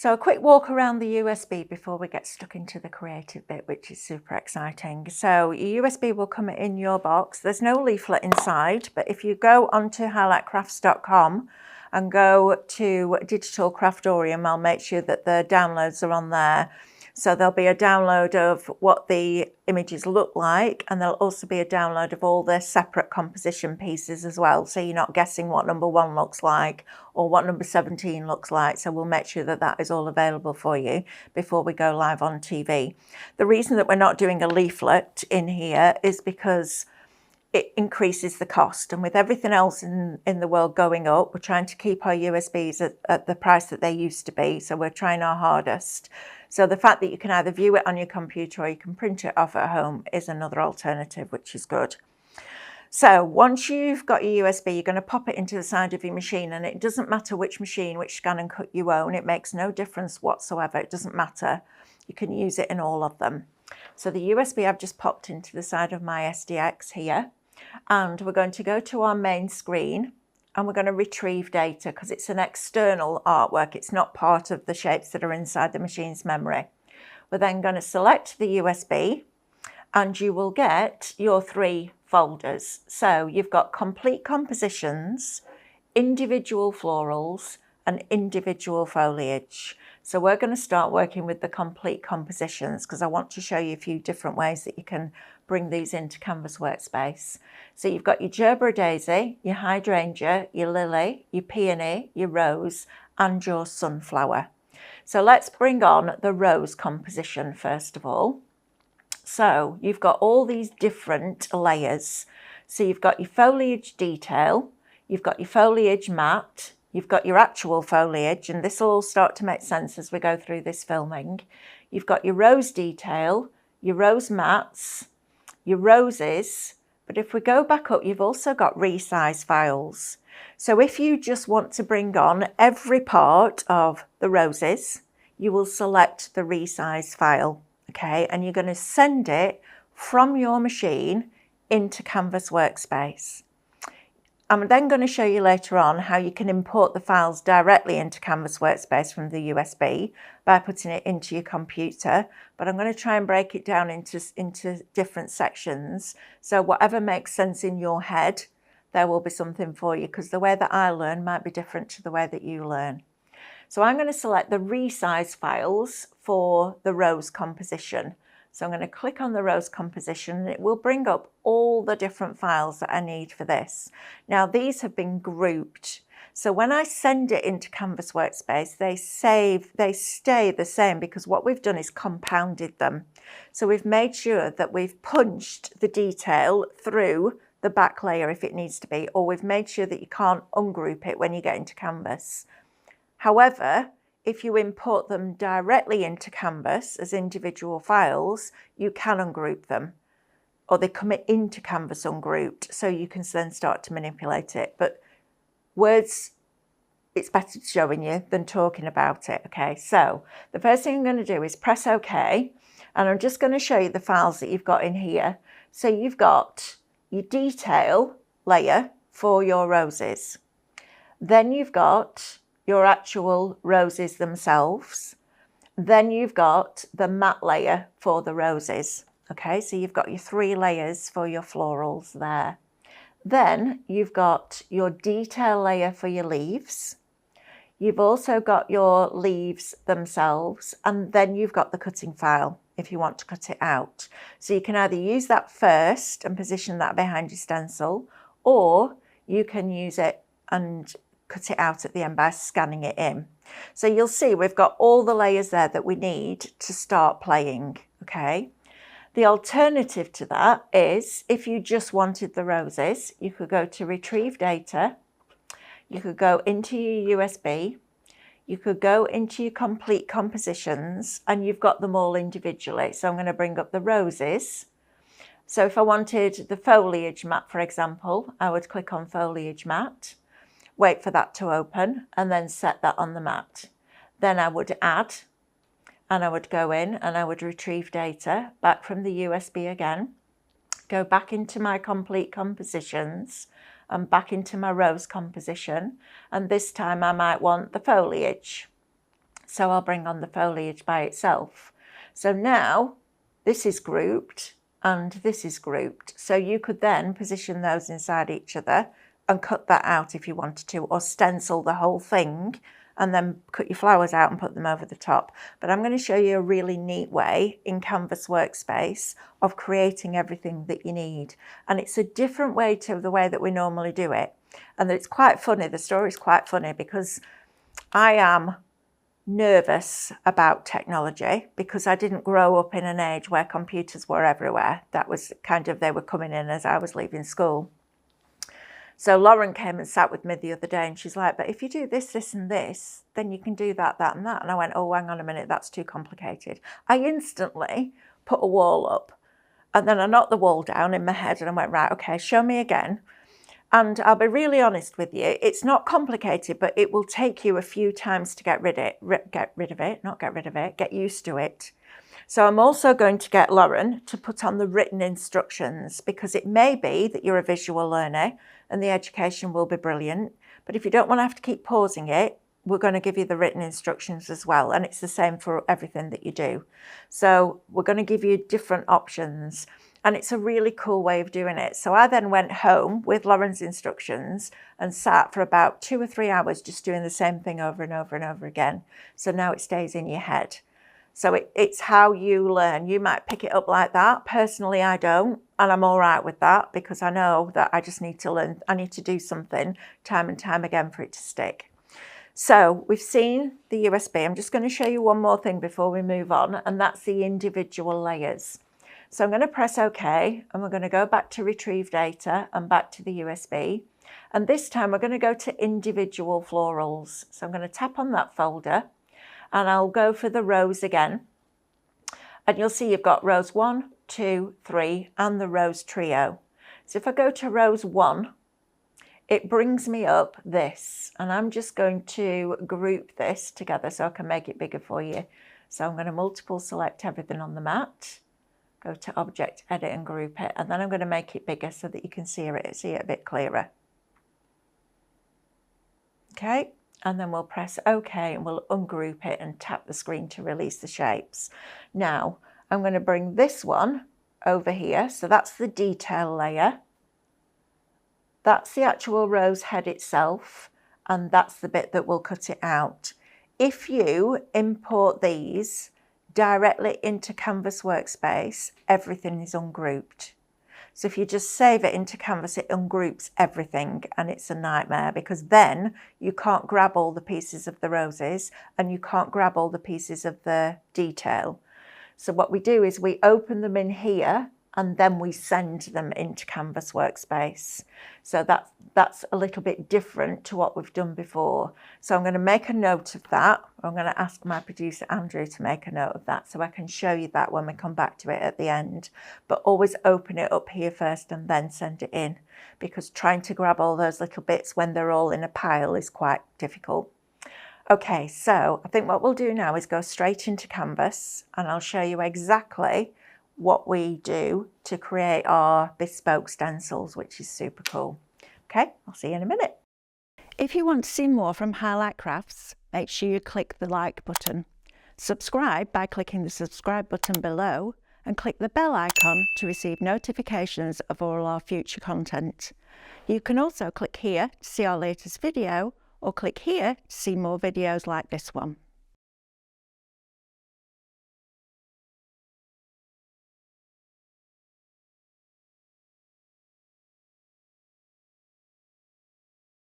So a quick walk around the USB before we get stuck into the creative bit, which is super exciting. So your USB will come in your box. There's no leaflet inside, but if you go onto highlightcrafts.com and go to Digital Craftorium, I'll make sure that the downloads are on there. So there'll be a download of what the images look like, and there'll also be a download of all the separate composition pieces as well. So you're not guessing what number 1 looks like or what number 17 looks like. So we'll make sure that that is all available for you before we go live on TV. The reason that we're not doing a leaflet in here is because it increases the cost. And with everything else in the world going up, we're trying to keep our USBs at the price that they used to be. So we're trying our hardest. So the fact that you can either view it on your computer or you can print it off at home is another alternative, which is good. So once you've got your USB, you're going to pop it into the side of your machine, and it doesn't matter which machine, which scan and cut you own. It makes no difference whatsoever. It doesn't matter. You can use it in all of them. So the USB I've just popped into the side of my SDX here, and we're going to go to our main screen and we're going to retrieve data because it's an external artwork. It's not part of the shapes that are inside the machine's memory. We're then going to select the USB and you will get your 3 folders. So you've got complete compositions, individual florals and individual foliage. So we're going to start working with the complete compositions because I want to show you a few different ways that you can bring these into Canvas Workspace. So you've got your gerbera daisy, your hydrangea, your lily, your peony, your rose and your sunflower. So let's bring on the rose composition first of all. So you've got all these different layers. So you've got your foliage detail, you've got your foliage matte, you've got your actual foliage, and this will all start to make sense as we go through this filming. You've got your rose detail, your rose mattes, your roses, but if we go back up, you've also got resize files. So if you just want to bring on every part of the roses, you will select the resize file, okay? And you're going to send it from your machine into Canvas Workspace. I'm then going to show you later on how you can import the files directly into Canvas Workspace from the USB by putting it into your computer, but I'm going to try and break it down into different sections. So whatever makes sense in your head, there will be something for you, because the way that I learn might be different to the way that you learn. So I'm going to select the resize files for the rose composition. So I'm going to click on the rose composition and it will bring up all the different files that I need for this. Now these have been grouped. So when I send it into Canvas Workspace, they stay the same because what we've done is compounded them. So we've made sure that we've punched the detail through the back layer if it needs to be, or we've made sure that you can't ungroup it when you get into Canvas. However, if you import them directly into Canvas as individual files, you can ungroup them, or they come into Canvas ungrouped, so you can then start to manipulate it. But words, it's better showing you than talking about it, okay? So the first thing I'm going to do is press OK, and I'm just going to show you the files that you've got in here. So you've got your detail layer for your roses. Then you've got your actual roses themselves. Then you've got the matte layer for the roses. Okay, so you've got your 3 layers for your florals there. Then you've got your detail layer for your leaves. You've also got your leaves themselves, and then you've got the cutting file if you want to cut it out. So you can either use that first and position that behind your stencil, or you can use it and cut it out at the end by scanning it in. So you'll see we've got all the layers there that we need to start playing, okay? The alternative to that is if you just wanted the roses, you could go to Retrieve Data, you could go into your USB, you could go into your Complete Compositions, and you've got them all individually. So I'm going to bring up the roses. So if I wanted the foliage matte, for example, I would click on Foliage Matte, wait for that to open, and then set that on the mat. Then I would add, and I would go in and I would retrieve data back from the USB again, go back into my Complete Compositions and back into my rose composition, and this time I might want the foliage. So I'll bring on the foliage by itself. So now this is grouped and this is grouped. So you could then position those inside each other and cut that out if you wanted to, or stencil the whole thing and then cut your flowers out and put them over the top. But I'm going to show you a really neat way in Canvas Workspace of creating everything that you need. And it's a different way to the way that we normally do it. And it's quite funny, the story's quite funny, because I am nervous about technology because I didn't grow up in an age where computers were everywhere. That was kind of, they were coming in as I was leaving school. So Lauren came and sat with me the other day and she's like, but if you do this, this and this, then you can do that, that and that. And I went, oh, hang on a minute, that's too complicated. I instantly put a wall up and then I knocked the wall down in my head and I went, right, okay, show me again. And I'll be really honest with you, it's not complicated, but it will take you a few times to get used to it. So I'm also going to get Lauren to put on the written instructions, because it may be that you're a visual learner and the education will be brilliant. But if you don't want to have to keep pausing it, we're going to give you the written instructions as well. And it's the same for everything that you do. So we're going to give you different options. And it's a really cool way of doing it. So I then went home with Lauren's instructions and sat for about 2 or 3 hours just doing the same thing over and over and over again. So now it stays in your head. So it's how you learn. You might pick it up like that. Personally, I don't. And I'm all right with that, because I know that I just need to learn. I need to do something time and time again for it to stick. So we've seen the USB. I'm just going to show you one more thing before we move on, and that's the individual layers. So I'm going to press OK, and we're going to go back to Retrieve Data and back to the USB. And this time we're going to go to Individual Florals. So I'm going to tap on that folder, and I'll go for the rows again. And you'll see you've got rows 1, 2, 3, and the rows trio. So if I go to rows 1, it brings me up this, and I'm just going to group this together so I can make it bigger for you. So I'm going to multiple select everything on the mat, go to Object, Edit and Group It, and then I'm going to make it bigger so that you can see it a bit clearer. Okay, and then we'll press OK and we'll ungroup it and tap the screen to release the shapes. Now I'm going to bring this one over here, so that's the detail layer. That's the actual rose head itself, and that's the bit that will cut it out. If you import these directly into Canvas Workspace, everything is ungrouped. So if you just save it into Canvas, it ungroups everything, and it's a nightmare, because then you can't grab all the pieces of the roses and you can't grab all the pieces of the detail. So what we do is we open them in here and then we send them into Canvas Workspace. So that's a little bit different to what we've done before. So I'm going to make a note of that. I'm going to ask my producer Andrew to make a note of that so I can show you that when we come back to it at the end. But always open it up here first and then send it in, because trying to grab all those little bits when they're all in a pile is quite difficult. Okay, so I think what we'll do now is go straight into Canvas, and I'll show you exactly what we do to create our bespoke stencils, which is super cool. Okay, I'll see you in a minute. If you want to see more from Highlight Crafts, make sure you click the like button. Subscribe by clicking the subscribe button below, and click the bell icon to receive notifications of all our future content. You can also click here to see our latest video, or click here to see more videos like this one.